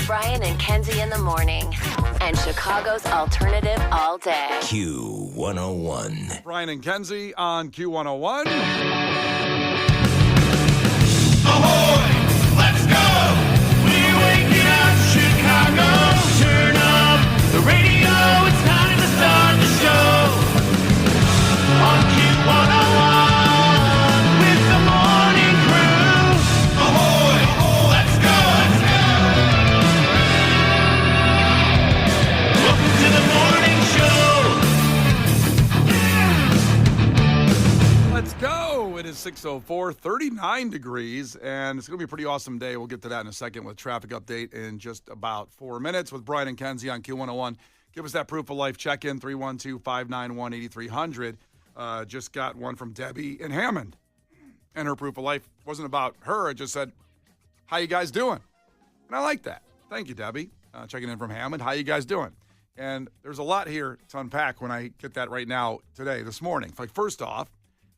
Brian and Kenzie in the morning. And Chicago's alternative all day. Q101. Brian and Kenzie on Q101. Ahoy! Let's go! We're waking up Chicago. Turn up the radio. It's time to start the show. On Q101 with the morning crew. Ahoy! Let's go! Welcome to the morning show. Let's go. It is 6:04, 39 degrees, and it's going to be a pretty awesome day. We'll get to that in a second with traffic update in just about 4 minutes with Brian and Kenzie on Q101. Give us that proof of life check-in, 312-591-8300. Just got one from Debbie in Hammond. And her proof of life wasn't about her. It just said, how you guys doing? And I like that. Thank you, Debbie. Checking in from Hammond. How you guys doing? And there's a lot here to unpack when I get that right now today, this morning. Like, first off,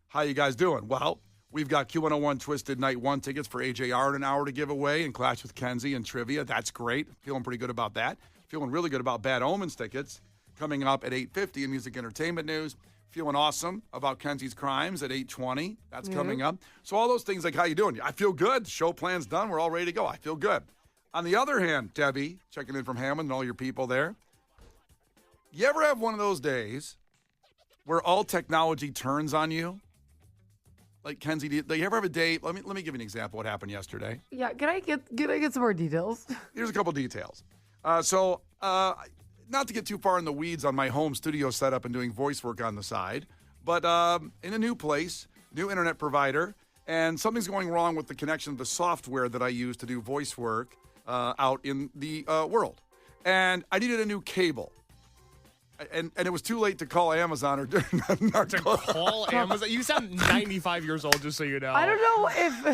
how you guys doing? Well, we've got Q101 Twisted Night 1 tickets for AJR in an hour to give away and Clash with Kenzie and Trivia. That's great. Feeling pretty good about that. Feeling really good about Bad Omens tickets coming up at 8:50 in Music Entertainment News. Feeling awesome about Kenzie's Crimes at 8:20. That's coming up. So all those things like how you doing? I feel good. The show plan's done. We're all ready to go. I feel good. On the other hand, Debbie, checking in from Hammond and all your people there, you ever have one of those days where all technology turns on you? Like, Kenzie, do you ever have a day? Let me give you an example of what happened yesterday. Yeah, can I get some more details? Here's a couple details. Not to get too far in the weeds on my home studio setup and doing voice work on the side, but in a new place, new internet provider, and something's going wrong with the connection of the software that I use to do voice work out in the world. And I needed a new cable. And it was too late to call Amazon or to call Amazon. You sound 95 years old, just so you know. I don't know if.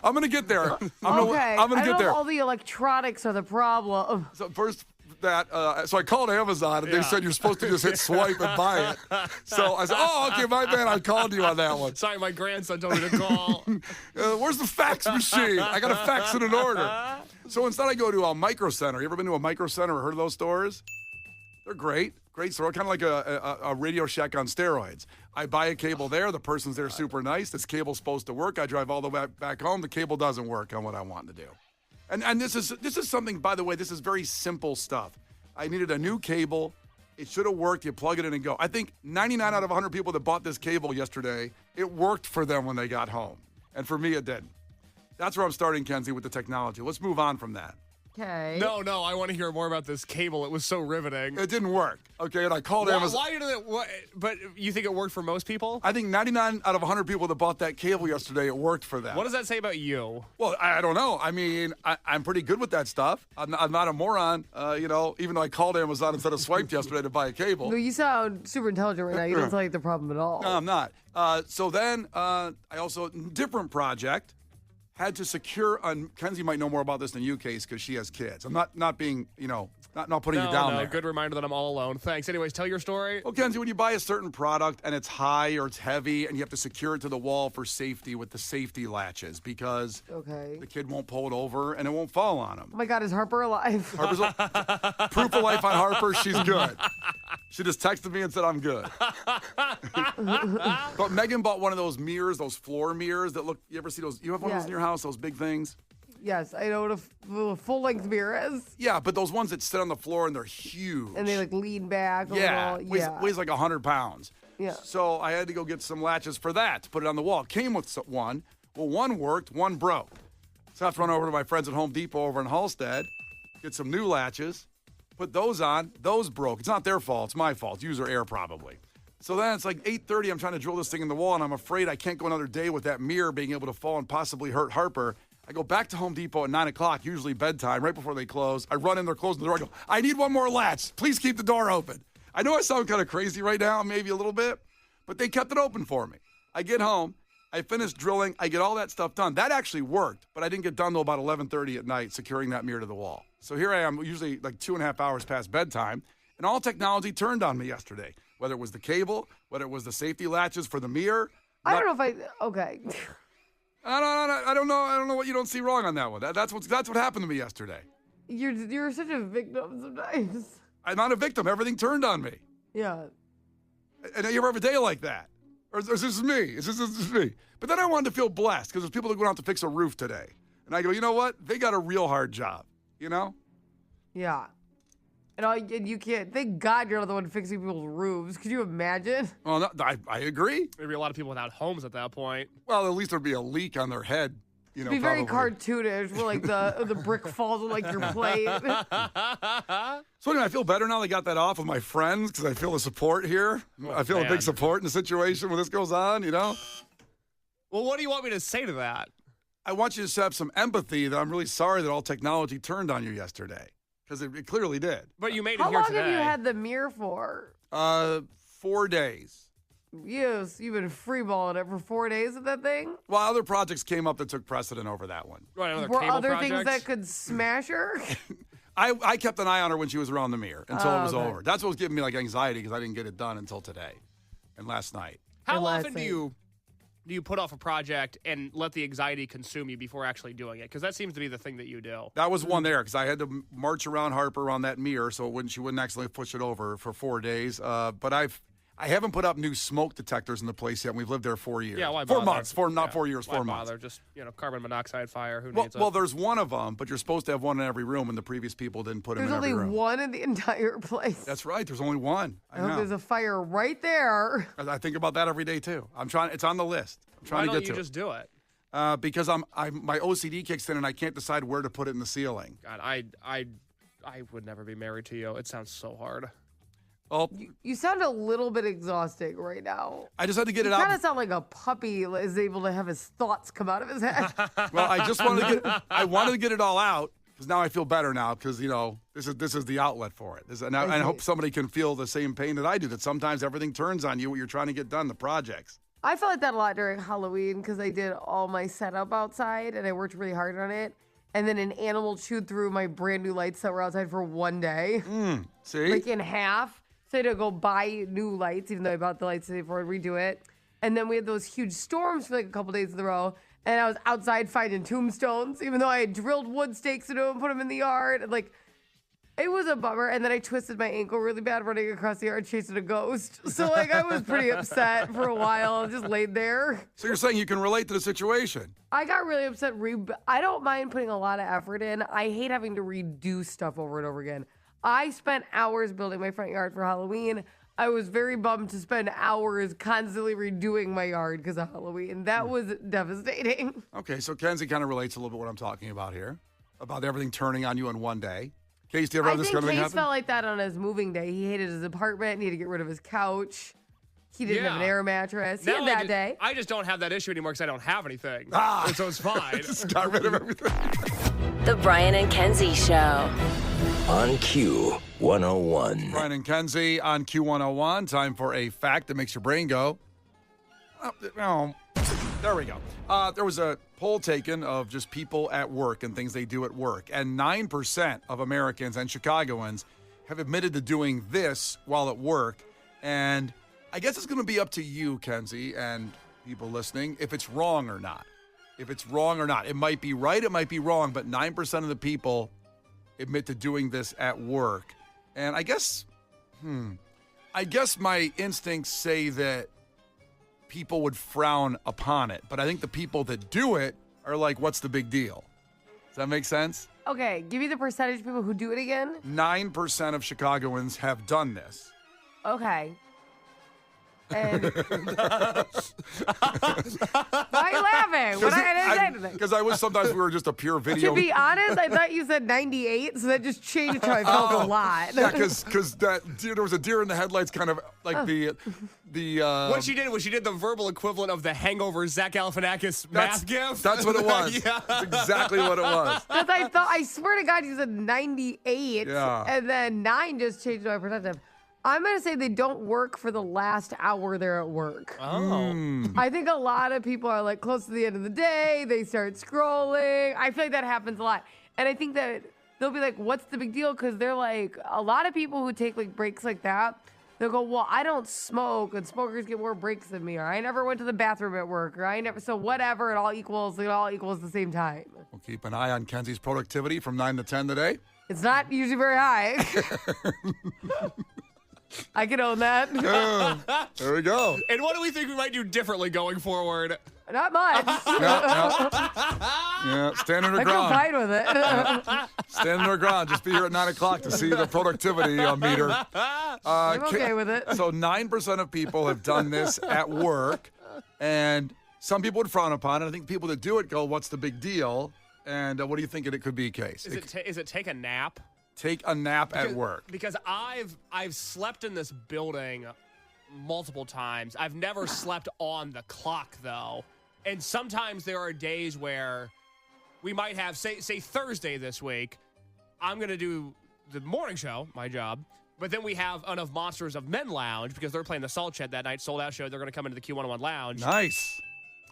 I'm going to get there. I'm I going to don't get know there. if all the electronics are the problem. So first so I called Amazon and they said you're supposed to just hit swipe and buy it. So I said, oh, okay, my bad. I called you on that one. Sorry, my grandson told me to call. Where's the fax machine? I got a fax in an order. So instead I go to a Micro Center. You ever been to a Micro Center or heard of those stores? They're great. Great store, kind of like a Radio Shack on steroids. I buy a cable there. The person's there super nice. This cable's supposed to work. I drive all the way back home. The cable doesn't work on what I want to do. And this is something, by the way, this is very simple stuff. I needed a new cable. It should have worked. You plug it in and go. I think 99 out of 100 people that bought this cable yesterday, it worked for them when they got home. And for me, it didn't. That's where I'm starting, Kenzie, with the technology. Let's move on from that. Okay. No, I want to hear more about this cable. It was so riveting. It didn't work. Okay, and I called Amazon. Why did it? But you think it worked for most people? I think 99 out of 100 people that bought that cable yesterday, it worked for them. What does that say about you? Well, I don't know. I mean, I'm pretty good with that stuff. I'm not a moron, even though I called Amazon instead of swiped yesterday to buy a cable. No, you sound super intelligent right now. You don't sound like the problem at all. No, I'm not. So then I also, different project, had to secure, Kenzie might know more about this than you, Case, because she has kids. I'm not being, not putting you down there. Good reminder that I'm all alone. Thanks. Anyways, tell your story. Well, Kenzie, when you buy a certain product and it's high or it's heavy and you have to secure it to the wall for safety with the safety latches because the kid won't pull it over and it won't fall on him. Oh my God, is Harper alive? Harper's proof of life on Harper, she's good. She just texted me and said, I'm good. But Megan bought one of those mirrors, those floor mirrors that look, you ever see those? You have one of those in your house, those big things? Yes, I know what a full-length mirror is. Yeah, but those ones that sit on the floor and they're huge. And they lean back a little. Weighs like 100 pounds. Yeah. So I had to go get some latches for that to put it on the wall. Came with one. Well, one worked, one broke. So I have to run over to my friends at Home Depot over in Halstead, get some new latches, put those on. Those broke. It's not their fault. It's my fault. User error probably. So then it's like 8:30. I'm trying to drill this thing in the wall, and I'm afraid I can't go another day with that mirror being able to fall and possibly hurt Harper. I go back to Home Depot at 9 o'clock, usually bedtime, right before they close. I run in, they're closing the door. I go, I need one more latch. Please keep the door open. I know I sound kind of crazy right now, maybe a little bit, but they kept it open for me. I get home. I finish drilling. I get all that stuff done. That actually worked, but I didn't get done till about 11:30 at night securing that mirror to the wall. So here I am, usually like 2.5 hours past bedtime, and all technology turned on me yesterday, whether it was the cable, whether it was the safety latches for the mirror. I don't know if okay. I don't know what you don't see wrong on that one. That's what happened to me yesterday. You're such a victim sometimes. I'm not a victim. Everything turned on me. Yeah. And you ever have a day like that? Or is this me? Is this me? But then I wanted to feel blessed because there's people that go out to fix a roof today. And I go, you know what? They got a real hard job, you know? Yeah. And you can't. Thank God you're not the one fixing people's roofs. Could you imagine? Well, no, I agree. Maybe a lot of people without homes at that point. Well, at least there'd be a leak on their head. You know, It'd be very probably. cartoonish where like the brick falls on like your plate. So anyway, I feel better now. They got that off with my friends because I feel the support here. I feel a man. big support in the situation when this goes on, you know? Well, what do you want me to say to that? I want you to have some empathy that I'm really sorry that all technology turned on you yesterday because it clearly did. But you made it How here long today. have you had the mirror for? 4 days. Yes, you've been freeballing it for 4 days of that thing? Well, other projects came up that took precedent over that one. Right, another Were cable other project? things that could smash her? I kept an eye on her when she was around the mirror until it was okay. over. That's what was giving me like anxiety because I didn't get it done until today and last night. How And last often do night. you put off a project and let the anxiety consume you before actually doing it? Because that seems to be the thing that you do. That was one there because I had to march around Harper on that mirror so she wouldn't accidentally push it over for 4 days. But I haven't put up new smoke detectors in the place yet. And we've lived there 4 years. Yeah, why 4 bother? months. Not Yeah, 4 years. why 4 months. bother? Just, carbon monoxide fire. Who Well, needs it? well, there's one of them, but you're supposed to have one in every room, and the previous people didn't put them There's in every only room. one in the entire place. That's right. There's only one. I I hope know. there's a fire right there. I think about that every day too. I'm trying. It's on the list. I'm Why trying don't to get you to just do it? it. Because my OCD kicks in and I can't decide where to put it in the ceiling. God, I would never be married to you. It sounds so hard. Well, You sound a little bit exhausting right now. I just had to get it You kind out. of sound like a puppy is able to have his thoughts come out of his head. Well, I just wanted to get. I wanted to get it all out because now I feel better now because this is the outlet for it. And I see. hope somebody can feel the same pain that I do. That sometimes everything turns on you what you're trying to get done. The projects. I felt like that a lot during Halloween because I did all my setup outside and I worked really hard on it. And then an animal chewed through my brand new lights that were outside for 1 day, See, like in half. So I had to go buy new lights, even though I bought the lights today before I redo it. And then we had those huge storms for like a couple days in a row. And I was outside finding tombstones, even though I had drilled wood stakes into them and put them in the yard. And like, it was a bummer. And then I twisted my ankle really bad running across the yard chasing a ghost. So like, I was pretty upset for a while. I just laid there. so you're saying you can relate to the situation? I got really upset. I don't mind putting a lot of effort in. I hate having to redo stuff over and over again. I spent hours building my front yard for Halloween. I was very bummed to spend hours constantly redoing my yard because of Halloween. That was devastating. Okay, so Kenzie kind of relates a little bit what I'm talking about here, about everything turning on you in one day. Case, do you ever I have this think kind of thing Case happen? felt like that on his moving day. He hated his apartment. He had to get rid of his couch. He didn't have an Yeah. air mattress. He Now had that I day. I just don't have that issue anymore because I don't have anything. Ah. And so it's fine. Just got rid of everything. The Brian and Kenzie Show. On Q 101. Brian and Kenzie on Q101. Time for a fact that makes your brain go. Oh, there we go. There was a poll taken of just people at work and things they do at work. And 9% of Americans and Chicagoans have admitted to doing this while at work. And I guess it's going to be up to you, Kenzie, and people listening, if it's wrong or not. If it's wrong or not. It might be right, it might be wrong, but 9% of the people admit to doing this at work. And I guess my instincts say that people would frown upon it. But I think the people that do it are like, what's the big deal? Does that make sense? Okay, give me the percentage of people who do it again. 9% of Chicagoans have done this. Okay. And why are you laughing? What I didn't say anything. Because I wish sometimes we were just a pure video. To be honest, I thought you said 98, so that just changed how I felt a lot. Yeah, because that deer, there was a deer in the headlights, kind of like the. What she did was she did the verbal equivalent of the Hangover Zach Galifianakis math gift. That's what it was. Yeah. That's exactly what it was. Because I swear to God, you said 98, Yeah. and then 9 just changed my perspective. I'm going to say they don't work for the last hour they're at work. Oh. I think a lot of people are like close to the end of the day. They start scrolling. I feel like that happens a lot. And I think that they'll be like, what's the big deal? Because they're like, a lot of people who take like breaks like that, they'll go, well, I don't smoke, and smokers get more breaks than me, or I never went to the bathroom at work, or I never, so whatever, it all equals the same time. We'll keep an eye on Kenzie's productivity from 9 to 10 today. It's not usually very high. I can own that. There we go. And what do we think we might do differently going forward? Not much. Yeah, stand under I feel ground. fine with it. Stand under ground. Just be here at 9 o'clock to see the productivity meter. I'm okay with it. So 9% of people have done this at work, and some people would frown upon it. I think people that do it go, what's the big deal? And what do you think it could be, Case? Is it take a nap? Take a nap at work. Because I've slept in this building multiple times. I've never slept on the clock though. And sometimes there are days where we might have say Thursday this week, I'm going to do the morning show, my job. But then we have enough Monsters of Men Lounge because they're playing the Salt Shed that night, sold out show. They're going to come into the Q101 Lounge. Nice.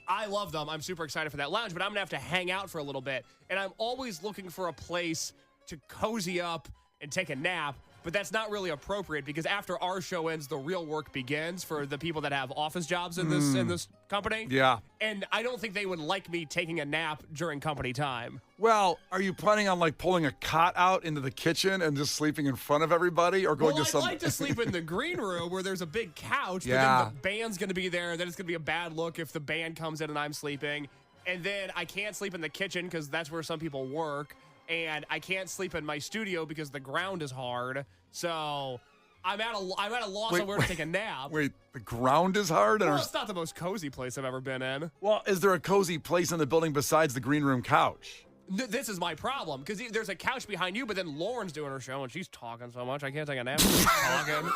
I love them. I'm super excited for that lounge, but I'm going to have to hang out for a little bit. And I'm always looking for a place to cozy up and take a nap, but that's not really appropriate because after our show ends, the real work begins for the people that have office jobs in this company. Yeah. And I don't think they would like me taking a nap during company time. Well, are you planning on like pulling a cot out into the kitchen and just sleeping in front of everybody, or going Well, to I'd some? like to sleep in the green room where there's a big couch, Yeah. but then the band's going to be there. Then it's going to be a bad look if the band comes in and I'm sleeping. And then I can't sleep in the kitchen because that's where some people work. And I can't sleep in my studio because the ground is hard. So I'm at a loss on where to take a nap. Wait, the ground is hard? Well, it's not the most cozy place I've ever been in. Well, is there a cozy place in the building besides the green room couch? This is my problem because there's a couch behind you, but then Lauren's doing her show and she's talking so much I can't take a nap. She's talking.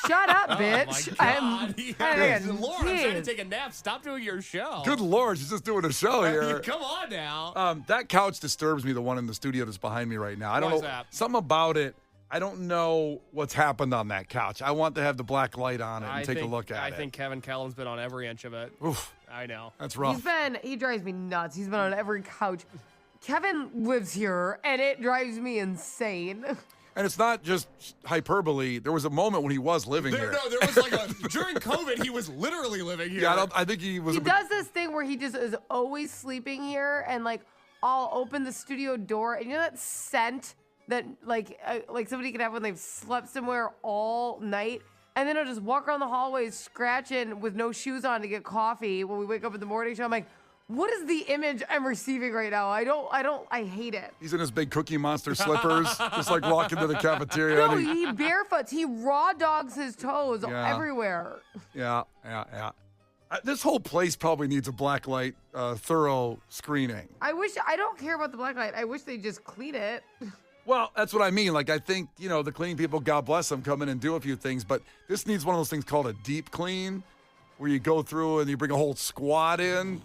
Shut up, bitch. Oh my God. Lauren, I'm trying to jeez. take a nap. Stop doing your show. Good Lord, she's just doing a show here. Come on now. That couch disturbs me, the one in the studio that's behind me right now. I don't Why is know. that? Something about it. I don't know what's happened on that couch. I want to have the black light on it and take a look at it. I think Kevin Kellen's been on every inch of it. Oof, I know. that's rough. He drives me nuts. He's been on every couch. Kevin lives here, and it drives me insane. And it's not just hyperbole. There was a moment when he was living here. There was like during COVID, he was literally living here. Yeah, I think he was. He does this thing where he just is always sleeping here, and like I'll open the studio door, and you know that scent that like somebody can have when they've slept somewhere all night, and then I'll just walk around the hallways scratching with no shoes on to get coffee when we wake up in the morning show. I'm like, what is the image I'm receiving right now? I hate it. He's in his big Cookie Monster slippers, just like walking to the cafeteria. No, and he barefoots. He raw dogs his toes Yeah. everywhere. Yeah. This whole place probably needs a blacklight thorough screening. I don't care about the black light. I wish they just clean it. Well, that's what I mean. Like, I think, the cleaning people, God bless them, come in and do a few things, but this needs one of those things called a deep clean, where you go through and you bring a whole squad in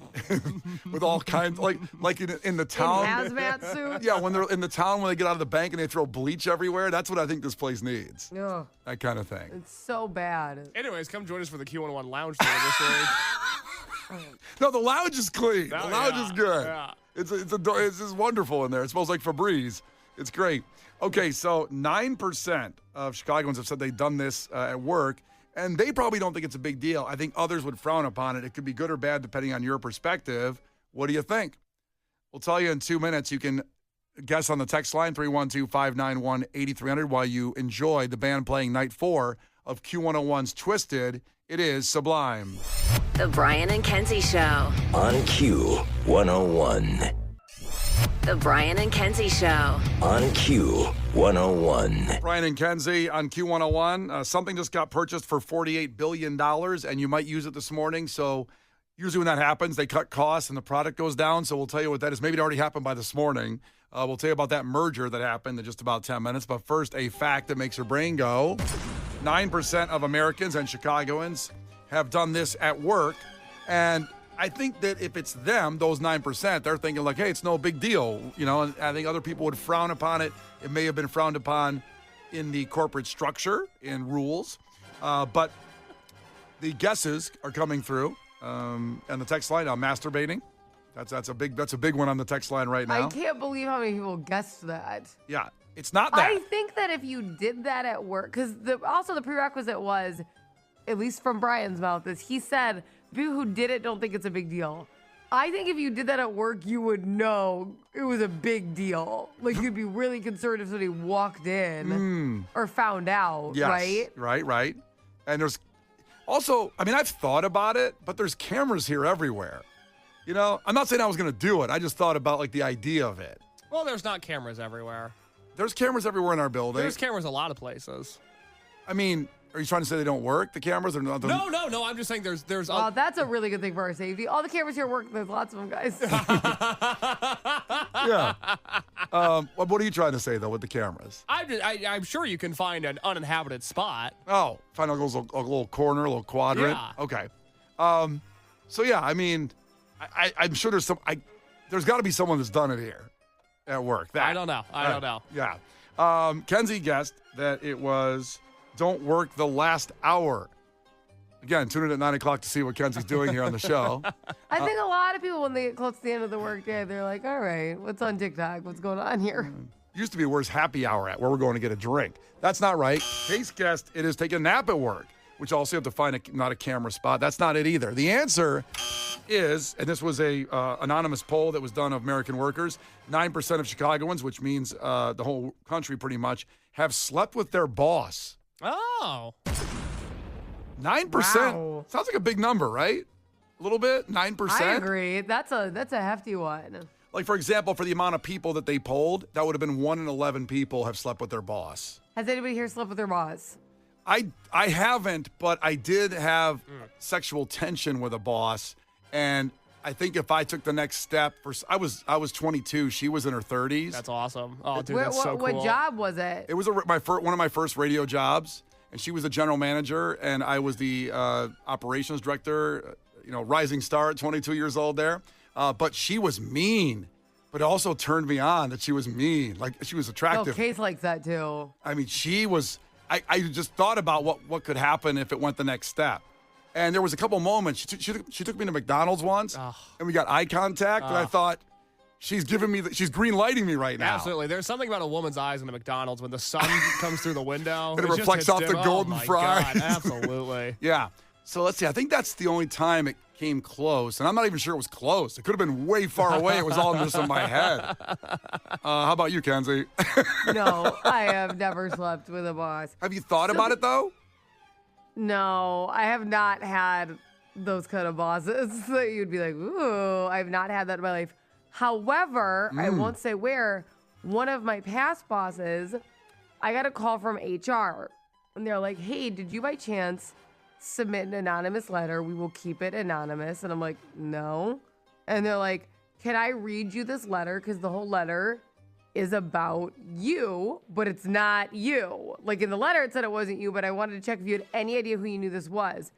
with all kinds, like in the town. In hazmat suits. Yeah, when they're in the town, when they get out of the bank and they throw bleach everywhere. That's what I think this place needs. Ugh, That kind of thing. it's so bad. Anyways, come join us for the Q101 Lounge tour this week. No, the lounge is clean. The Oh, lounge yeah, is good. yeah. It's just wonderful in there. It smells like Febreze. It's great. Okay, so 9% of Chicagoans have said they've done this at work, and they probably don't think it's a big deal. I think others would frown upon it. It could be good or bad depending on your perspective. What do you think? We'll tell you in 2 minutes. You can guess on the text line 312-591-8300 while you enjoy the band playing night 4 of Q101's Twisted. It is Sublime. The Brian and Kenzie Show. On Q101. The Brian and Kenzie Show. On Q101. Brian and Kenzie on Q101. Something just got purchased for $48 billion, and you might use it this morning. So usually when that happens, they cut costs and the product goes down. So we'll tell you what that is. Maybe it already happened by this morning. We'll tell you about that merger that happened in just about 10 minutes. But first, a fact that makes your brain go. 9% of Americans and Chicagoans have done this at work. And I think that if it's them, those 9%, they're thinking like, hey, it's no big deal. And I think other people would frown upon it. It may have been frowned upon in the corporate structure, in rules. But the guesses are coming through. And the text line, I'm masturbating. That's a big one on the text line right now. I can't believe how many people guessed that. Yeah, it's not that. I think that if you did that at work, because also the prerequisite was, at least from Brian's mouth, is he said people who did it don't think it's a big deal. I think if you did that at work, you would know it was a big deal. Like, you'd be really concerned if somebody walked in or found out, Yes, right? Right. And there's also, I mean, I've thought about it, but there's cameras here everywhere. You know, I'm not saying I was going to do it. I just thought about, like, the idea of it. Well, there's not cameras everywhere. There's cameras everywhere in our building. There's cameras a lot of places. I mean, are you trying to say they don't work, the cameras? Or not? No. I'm just saying there's. Oh, that's a really good thing for our safety. All the cameras here work. There's lots of them, guys. Yeah. What are you trying to say, though, with the cameras? I'm sure you can find an uninhabited spot. Oh, find a little corner, a little quadrant. Yeah. Okay. So, yeah, I mean, I'm sure there's got to be someone that's done it here at work. I don't know. I don't know. Yeah. Kenzie guessed that it was don't work the last hour. Again, tune in at 9 o'clock to see what Kenzie's doing here on the show. I think a lot of people, when they get close to the end of the workday, they're like, all right, what's on TikTok? What's going on here? Used to be where's happy hour at, where we're going to get a drink. That's not right. Case guessed it is taking a nap at work, which also have to find not a camera spot. That's not it either. The answer is, and this was a anonymous poll that was done of American workers, 9% of Chicagoans, which means the whole country pretty much, have slept with their boss. Oh. 9%. Wow. Sounds like a big number, right? A little bit? 9%? I agree. That's a hefty one. Like, for example, for the amount of people that they polled, that would have been 1 in 11 people have slept with their boss. Has anybody here slept with their boss? I haven't, but I did have sexual tension with a boss, and I think if I took the next step, I was 22, she was in her 30s. That's awesome. Oh, dude, that's so cool. What job was it? It was one of my first radio jobs, and she was the general manager, and I was the operations director. Rising star at 22 years old there. But she was mean, but it also turned me on that she was mean. Like, she was attractive. Case likes that too. I mean, she was. I just thought about what could happen if it went the next step. And there was a couple moments. She took me to McDonald's once, and we got eye contact, and I thought, she's green lighting me right now. Absolutely. There's something about a woman's eyes in a McDonald's when the sun comes through the window. And it reflects off the golden fries. God, absolutely. Yeah. So let's see. I think that's the only time it came close, and I'm not even sure it was close. It could have been way far away. It was all just in my head. How about you, Kenzie? No, I have never slept with a boss. Have you thought about it, though? No, I have not had those kind of bosses that you'd be like, ooh, I've not had that in my life. However, I won't say where, one of my past bosses, I got a call from HR, and they're like, hey, did you by chance submit an anonymous letter? We will keep it anonymous. And I'm like, no. And they're like, can I read you this letter? Because the whole letter is about you, but it's not you. Like, in the letter, it said it wasn't you, but I wanted to check if you had any idea who you knew this was.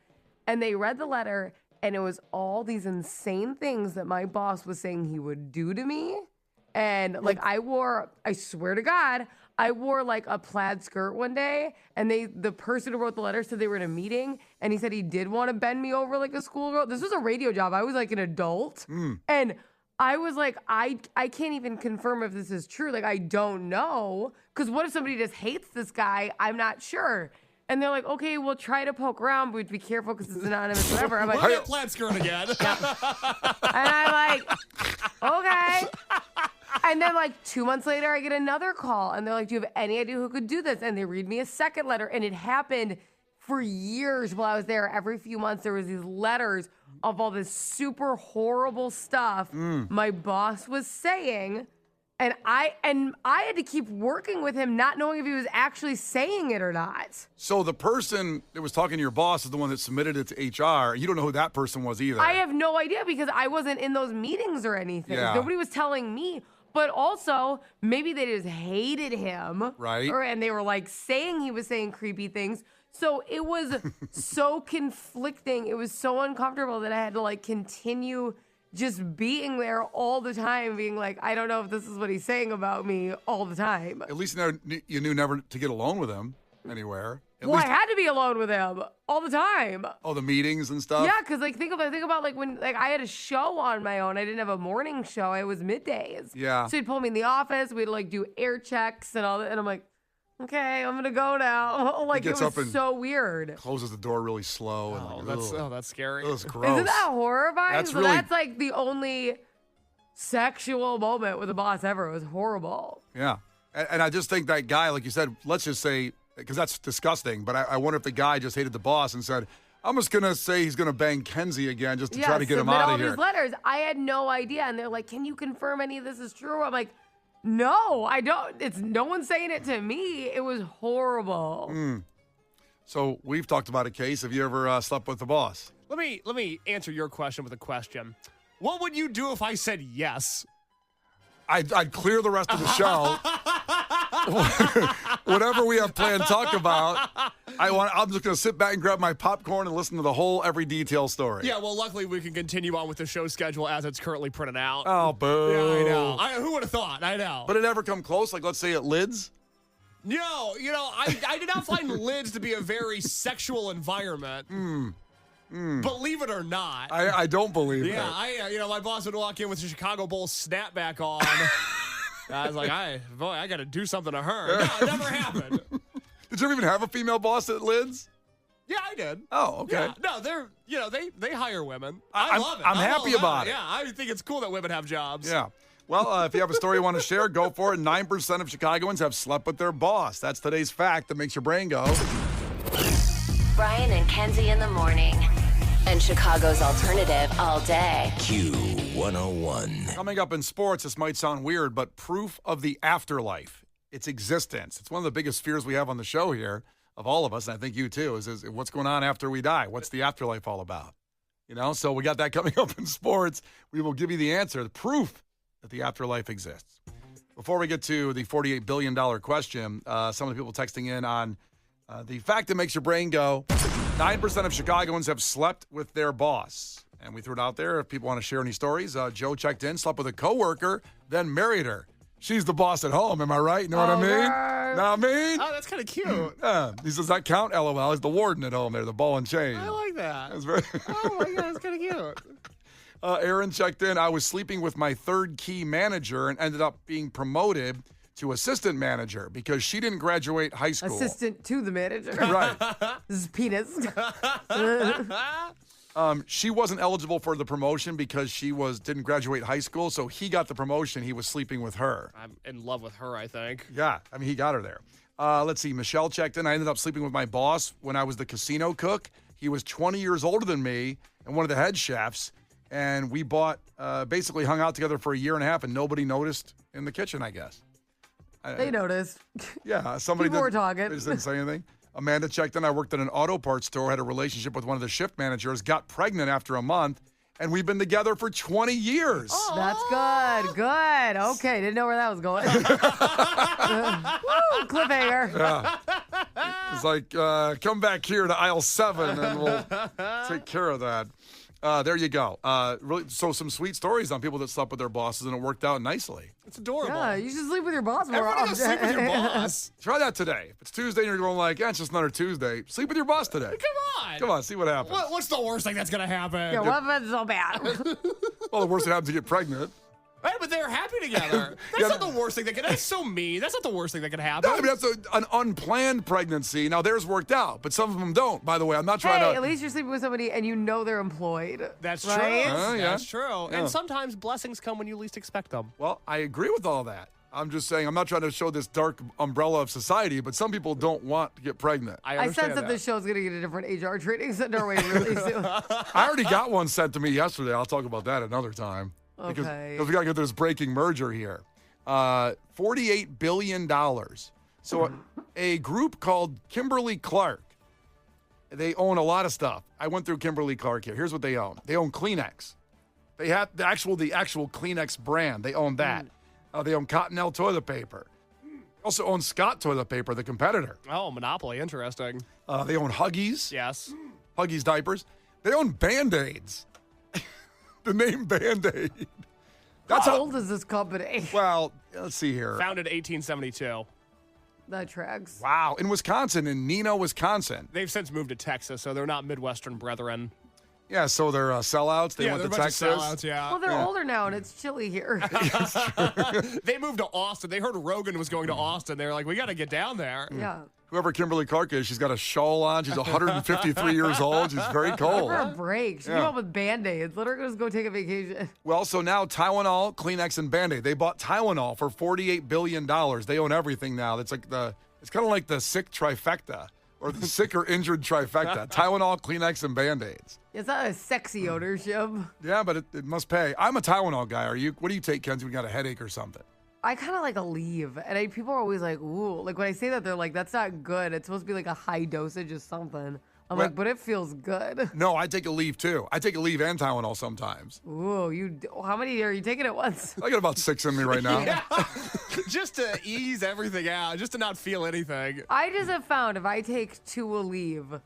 And they read the letter, and it was all these insane things that my boss was saying he would do to me. And like, I swear to God, I wore like a plaid skirt one day, and the person who wrote the letter said they were in a meeting, and he said he did want to bend me over like a schoolgirl. This was a radio job. I was like an adult. And I was like, I can't even confirm if this is true. Like, I don't know. Because what if somebody just hates this guy? I'm not sure. And they're like, okay, we'll try to poke around, but be careful because it's anonymous, whatever. I'm like, Look at plaid skirt again. and I'm like, okay. And then like 2 months later, I get another call, and they're like, do you have any idea who could do this? And they read me a second letter, and it happened for years while I was there. Every few months, there was these letters of all this super horrible stuff my boss was saying. And I had to keep working with him, not knowing if he was actually saying it or not. So the person that was talking to your boss is the one that submitted it to HR. You don't know who that person was either. I have no idea because I wasn't in those meetings or anything. Yeah. Nobody was telling me. But also, maybe they just hated him. Right. And they were like saying he was saying creepy things. So it was so conflicting. It was so uncomfortable that I had to like continue just being there all the time, being like, I don't know if this is what he's saying about me all the time. At least you knew never to get alone with him. anywhere. At Well, least, I had to be alone with him all the time. the meetings and stuff. Yeah, because think about like when I had a show on my own. I didn't have a morning show. It was middays. Yeah. So he'd pull me in the office. We'd like do air checks and all that. And I'm like, okay, I'm gonna go now. Like it gets was up and so weird. Closes the door really slow. And like, ugh. That's scary. That's gross. Isn't that horrifying? That's So really- that's like the only sexual moment with a boss ever. It was horrible. Yeah. And I just think that guy, like you said, let's just say, because that's disgusting, but I wonder if the guy just hated the boss and said, I'm just going to say he's going to bang Kenzie again just to try to get him submit out all of here. these letters. I had no idea. And they're like, can you confirm any of this is true? I'm like, no, I don't. It's no one's saying it to me. It was horrible. So we've talked about a case. Have you ever slept with the boss? Let me answer your question with a question. What would you do if I said yes? I'd clear the rest of the show. Whatever we have planned to talk about, I'm just going to sit back and grab my popcorn and listen to the whole every detail story. Yeah, well, luckily we can continue on with the show schedule as it's currently printed out. Oh, boo. Yeah, I know. Who would have thought? I know. But it ever come close? Like, let's say at Lids? No, I did not find lids to be a very sexual environment. Believe it or not. I don't believe Yeah, it. my boss would walk in with the Chicago Bulls snapback on. I was like, I got to do something to her. No, it never happened. Did you ever even have a female boss at Lids? Yeah, I did. Oh, okay. Yeah, no, they hire women. I'm- I love it. I'm happy all about it. Yeah, I think it's cool that women have jobs. Yeah. Well, if you have a story you want to share, go for it. 9% of Chicagoans have slept with their boss. That's today's fact that makes your brain go. Brian and Kenzie in the morning. And Chicago's alternative all day. Q101. Coming up in sports, this might sound weird, but proof of the afterlife, its existence. It's one of the biggest fears we have on the show here, of all of us, and I think you too, is what's going on after we die? What's the afterlife all about? So we got that coming up in sports. We will give you the answer, the proof that the afterlife exists. Before we get to the $48 billion question, some of the people texting in on the fact that makes your brain go, 9% of Chicagoans have slept with their boss. And we threw it out there. If people want to share any stories, Joe checked in, slept with a coworker, then married her. She's the boss at home. Am I right? You know what I mean? Over. Know what I mean? Oh, that's kind of cute. He says, that count? LOL. He's the warden at home there, the ball and chain. I like that. That's very. Oh my god, that's kind of cute. Aaron checked in. I was sleeping with my third key manager and ended up being promoted to assistant manager because she didn't graduate high school. Assistant to the manager. Right. This is penis. She wasn't eligible for the promotion because she didn't graduate high school, so he got the promotion. He was sleeping with her. I'm in love with her, I think. Yeah, I mean, he got her there. Let's see. Michelle checked in. I ended up sleeping with my boss when I was the casino cook. He was 20 years older than me and one of the head chefs, and we basically hung out together for a year and a half, and nobody noticed in the kitchen, I guess. They noticed. Yeah, somebody People were didn't- talking. They just didn't say anything. Amanda checked in. I worked at an auto parts store, had a relationship with one of the shift managers, got pregnant after a month, and we've been together for 20 years. That's good. Good. Okay. Didn't know where that was going. Woo, cliffhanger. It's like, come back here to aisle 7 and we'll take care of that. There you go. Really, so some sweet stories on people that slept with their bosses and it worked out nicely. It's adorable. Yeah, you should sleep with your boss more Everyone often. goes sleep with your boss. Try that today. If it's Tuesday and you're going like, it's just another Tuesday, sleep with your boss today. Come on. Come on, see what happens. What's the worst thing that's gonna happen? Yeah, what if it's so bad? Well, the worst that happens is you get pregnant. Right, but they're happy together. That's not the worst thing that could. That's so mean. That's not the worst thing that could happen. No, I mean, that's an unplanned pregnancy. Now, theirs worked out, but some of them don't, by the way. I'm not trying Hey, to. at least you're sleeping with somebody and you know they're employed. That's right? true. Yeah. That's true. Yeah. And sometimes blessings come when you least expect them. Well, I agree with all that. I'm just saying, I'm not trying to show this dark umbrella of society, but some people don't want to get pregnant. I I understand sense that this show's going to get a different HR training sent our way really soon. I already got one sent to me yesterday. I'll talk about that another time. Because Okay. we got to get this breaking merger here. $48 billion. So a group called Kimberly-Clark, they own a lot of stuff. I went through Kimberly-Clark here. Here's what they own. They own Kleenex. They have the actual Kleenex brand. They own that. They own Cottonelle toilet paper. Also own Scott toilet paper, the competitor. Oh, Monopoly. Interesting. They own Huggies. Yes. Huggies diapers. They own Band-Aids. The name Band-Aid. That's How old is this company? Well, let's see here. Founded 1872. That tracks. Wow. In Wisconsin, in Neenah, Wisconsin. They've since moved to Texas, so they're not Midwestern brethren. Yeah, so they're sellouts. They Yeah, went they're to a bunch of Texas. sellouts, yeah. Well, they're older now, and it's chilly here. They moved to Austin. They heard Rogan was going to Austin. They were like, we got to get down there. Yeah. Whoever Kimberly Clark is, she's got a shawl on. She's 153 years old. She's very cold. For a break. She came up with Band-Aids. Let her just go take a vacation. Well, so now Tylenol, Kleenex, and Band-Aid. They bought Tylenol for $48 billion. They own everything now. It's kind of like the sick trifecta or the sick or injured trifecta. Tylenol, Kleenex, and Band-Aids. It's not a sexy ownership. Yeah, but it must pay. I'm a Tylenol guy. Are you? What do you take, Kenzie, when you got a headache or something? I kind of like a leave. And people are always like, ooh. Like when I say that, they're like, that's not good. It's supposed to be like a high dosage of something. I'm like, but it feels good. No, I take a leave too. I take a leave and Tylenol sometimes. Ooh, how many are you taking at once? I got about 6 in me right now. Yeah. Just to ease everything out, just to not feel anything. I just have found if I take 2 a leave,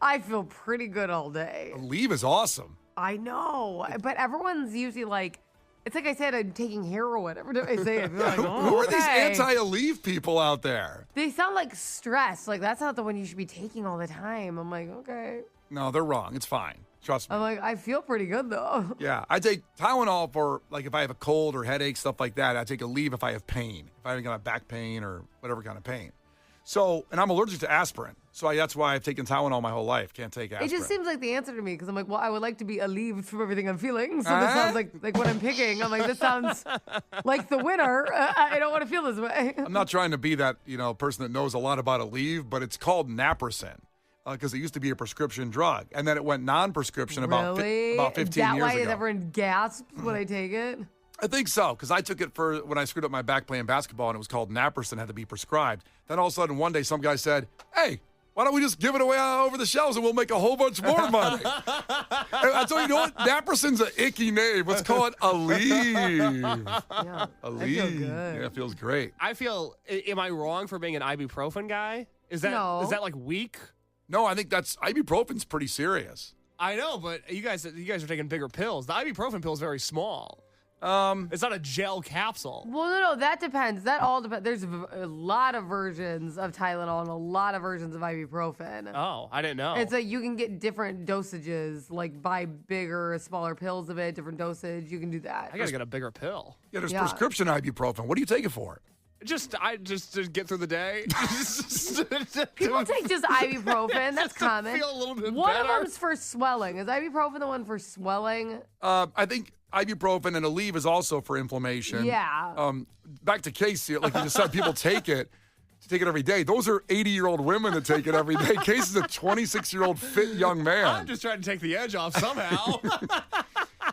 I feel pretty good all day. A leave is awesome. I know, but everyone's usually like, it's like I said, I'm taking heroin. Every time I say it, I feel like, oh, Who are these okay. anti-leave people out there? They sound like stress. Like that's not the one you should be taking all the time. I'm like, okay. No, they're wrong. It's fine. Trust me. I'm like, I feel pretty good though. Yeah, I take Tylenol for like if I have a cold or headache, stuff like that. I take a leave if I have pain, if I have got back pain or whatever kind of pain. So, and I'm allergic to aspirin. So that's why I've taken Tylenol my whole life. Can't take aspirin. It just seems like the answer to me because I'm like, well, I would like to be relieved from everything I'm feeling. So this sounds like what I'm picking. I'm like, this sounds like the winner. I don't want to feel this way. I'm not trying to be that, person that knows a lot about a leave, but it's called naproxen because it used to be a prescription drug. And then it went non-prescription about 15 Is years that why ago. everyone gasps when I take it? I think so, because I took it for when I screwed up my back playing basketball, and it was called naproxen, had to be prescribed. Then all of a sudden, one day, some guy said, hey, why don't we just give it away over the shelves and we'll make a whole bunch more money? And I told you, what? Naproxen's an icky name. Let's call it a leave. Yeah, A I leave. feel good. Yeah, it feels great. I feel, am I wrong for being an ibuprofen guy? Is that like weak? No, I think ibuprofen's pretty serious. I know, but you guys are taking bigger pills. The ibuprofen pill is very small. It's not a gel capsule. Well, no, that depends. That all depends. There's a lot of versions of Tylenol and a lot of versions of ibuprofen. Oh, I didn't know. It's like you can get different dosages, like buy bigger or smaller pills of it, different dosage. You can do that. I gotta get a bigger pill. Yeah, there's Yeah. prescription ibuprofen. What do you take it for? Just to get through the day. People take just ibuprofen. That's common. Feel a little bit One better. of them's for swelling. Is ibuprofen the one for swelling? I think ibuprofen and a leave is also for inflammation. Yeah. Back to Casey, like you just said, people take it every day. Those are 80-year-old women that take it every day. Casey's a 26-year-old fit young man. I'm just trying to take the edge off somehow.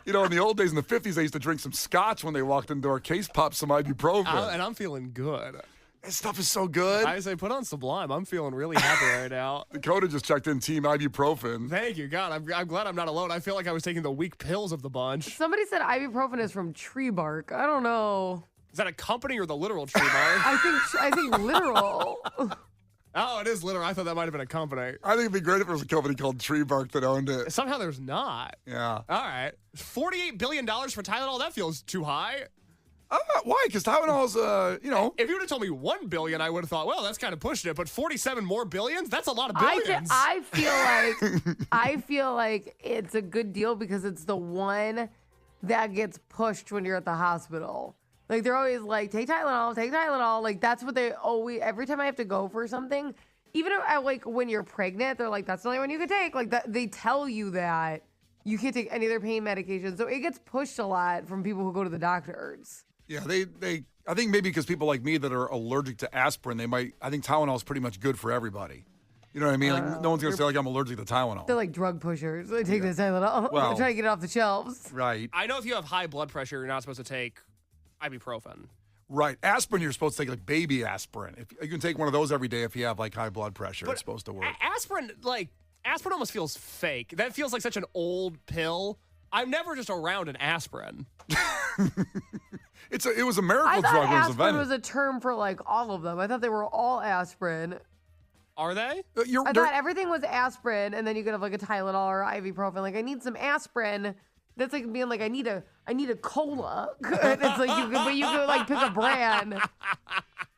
In the old days, in the 50s, they used to drink some scotch when they walked into our Case popped some ibuprofen. And I'm feeling good. This stuff is so good. I say put on Sublime. I'm feeling really happy right now. Dakota just checked in team ibuprofen. Thank you, God. I'm glad I'm not alone. I feel like I was taking the weak pills of the bunch. Somebody said ibuprofen is from tree bark. I don't know. Is that a company or the literal tree bark? I think literal. Oh, it is literal. I thought that might have been a company. I think it'd be great if there was a company called Tree Bark that owned it. Somehow there's not. Yeah. All right. $48 billion for Tylenol? That feels too high. Why? Because Tylenol's, If you would have told me $1 billion, I would have thought, well, that's kind of pushing it. But 47 more billions? That's a lot of billions. I feel like it's a good deal because it's the one that gets pushed when you're at the hospital. Like they're always like, take Tylenol. Like that's what they always, every time I have to go for something, even if when you're pregnant, they're like, that's the only one you can take. Like that, they tell you that you can't take any of their pain medications. So it gets pushed a lot from people who go to the doctors. Yeah, I think maybe because people like me that are allergic to aspirin, I think Tylenol is pretty much good for everybody. You know what I mean? Like no one's going to say like I'm allergic to Tylenol. They're like drug pushers. They take this Tylenol. Well- They're trying to get it off the shelves. Right. I know if you have high blood pressure, you're not supposed to take ibuprofen. Right. Aspirin, you're supposed to take like baby aspirin. If you can take one of those every day if you have like high blood pressure, it's supposed to work. Aspirin almost feels fake. That feels like such an old pill. I'm never just around an aspirin. It was a miracle I thought drug when it was aspirin invented. was a term for like all of them. I thought they were all aspirin. Are they? I thought everything was aspirin, and then you could have like a Tylenol or ibuprofen. Like I need some aspirin. That's like being like I need a cola. It's like you could like pick a brand.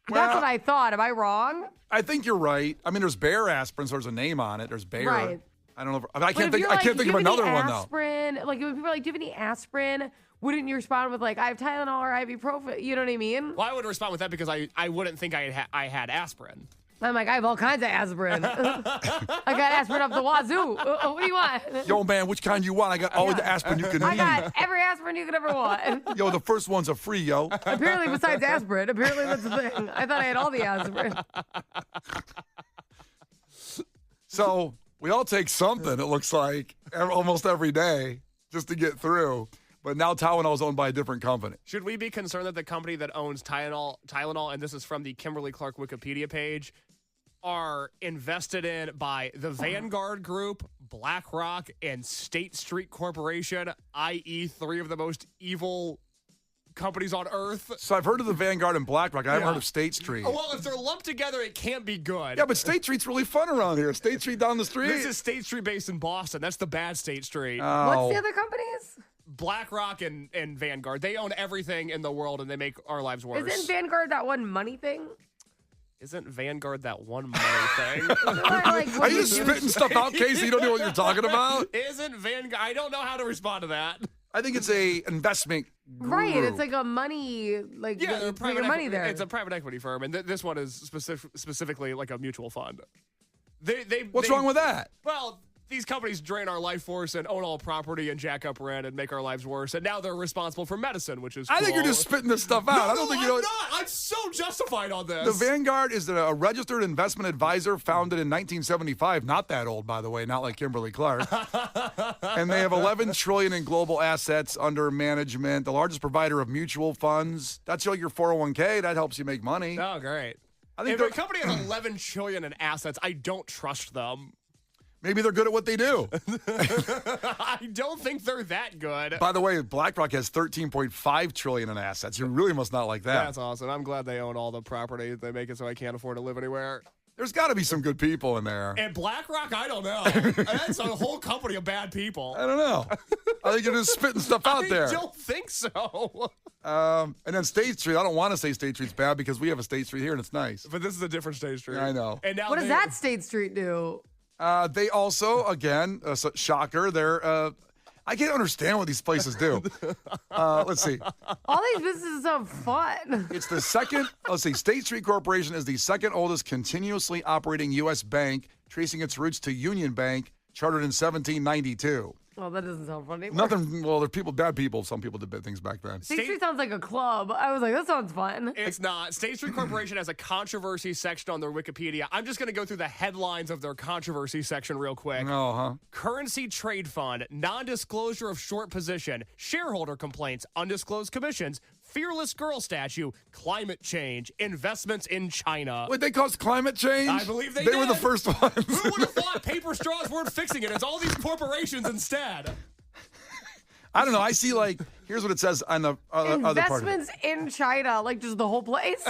That's what I thought. Am I wrong? I think you're right. I mean, there's Bayer aspirin, so there's a name on it. There's Bayer. Right. I don't know. I But can't if think. you're I can't think of "Do you have another any one though. aspirin? Like when people are like, "Do you have any aspirin?" Wouldn't you respond with like, "I have Tylenol or ibuprofen"? You know what I mean? Well, I would respond with that because I wouldn't think I had aspirin. I'm like, I have all kinds of aspirin. I got aspirin up the wazoo. What do you want? Yo, man, which kind you want? I got all the aspirin you can I need. got every aspirin you could ever want. Yo, the first one's a free, yo. Apparently, besides aspirin, apparently that's the thing. I thought I had all the aspirin. So we all take something, it looks like, almost every day just to get through. But now Tylenol is owned by a different company. Should we be concerned that the company that owns Tylenol, and this is from the Kimberly-Clark Wikipedia page, are invested in by the Vanguard Group, BlackRock, and State Street Corporation, i.e. three of the most evil companies on Earth? So I've heard of the Vanguard and BlackRock. I haven't Yeah. heard of State Street. Oh, well, if they're lumped together, it can't be good. Yeah, but State Street's really fun around here. State Street down the street. This is State Street based in Boston. That's the bad State Street. What's the other companies? BlackRock and Vanguard. They own everything in the world, and they make our lives worse. Isn't Vanguard that one money thing? Isn't Vanguard that one money thing? Are you just spitting stuff out, Casey? You don't know what you're talking about? Isn't Vanguard? I don't know how to respond to that. I think it's a investment group. Right, it's like a money, like Yeah, you put your money there. It's a private equity firm, and this one is specifically like a mutual fund. What's wrong with that? Well, these companies drain our life force and own all property and jack up rent and make our lives worse, and now they're responsible for medicine, which is I think cool. you're just spitting this stuff out. I don't think you know. I'm not. I'm so justified on this. The Vanguard is a registered investment advisor founded in 1975. Not that old, by the way, not like Kimberly-Clark. And they have $11 trillion in global assets under management, the largest provider of mutual funds. That's like your 401k. That helps you make money. Oh, great. I think If a company has $11 trillion in assets, I don't trust them. maybe they're good at what they do. I don't think they're that good. By the way, BlackRock has $13.5 trillion in assets. You really must not like that. That's awesome. I'm glad they own all the property. They make it so I can't afford to live anywhere. There's got to be some good people in there. And BlackRock, I don't know. That's a whole company of bad people. I don't know. I think you're just spitting stuff out there. I don't think so. And then State Street. I don't want to say State Street's bad because we have a State Street here and it's nice. But this is a different State Street. I know. And now What does that State Street do? They also, again, shocker, they're, I can't understand what these places do. Let's see. All these businesses have fun. It's the second, let's see, State Street Corporation is the second oldest continuously operating U.S. bank, tracing its roots to Union Bank, chartered in 1792. Well, that doesn't sound funny. Nothing, well, they're people, bad people. Some people did bad things back then. State Street sounds like a club. I was like, that sounds fun. It's not. State Street Corporation has a controversy section on their Wikipedia. I'm just going to go through the headlines of their controversy section real quick. Oh, huh? Currency trade fund, non-disclosure of short position, shareholder complaints, undisclosed commissions, fearless girl statue, climate change, investments in China. Wait, they caused climate change? I believe they were the did. first ones. Who would have thought paper straws weren't fixing it? It's all these corporations instead. I don't know. I see, like, here's what it says on the other part of it. Investments in China, like just the whole place.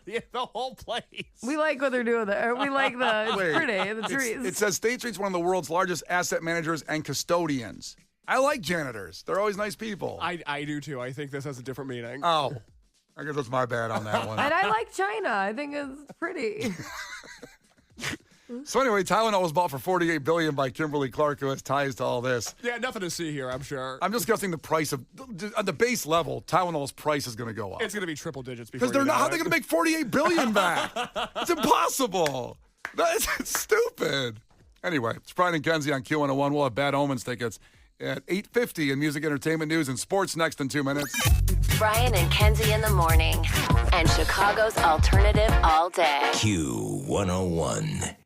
Yeah, the whole place. We like what they're doing there. We like it's Wait. pretty, the trees. It says State Street's one of the world's largest asset managers and custodians. I like janitors. They're always nice people. I do too. I think this has a different meaning. Oh, I guess that's my bad on that one. And I like China. I think it's pretty. So anyway, Tylenol was bought for $48 billion by Kimberly-Clark, who has ties to all this. Yeah, nothing to see here, I'm sure. I'm just guessing the price of, on the base level, Tylenol's price is going to go up. It's going to be triple digits before Because they're you not. know How are it. they going to make $48 billion back? It's impossible. It's stupid. Anyway, it's Brian and Kenzie on Q101. We'll have Bad Omens tickets at 8:50 in music, entertainment, news, and sports next in 2 minutes. Brian and Kenzie in the morning. And Chicago's alternative all day. Q101.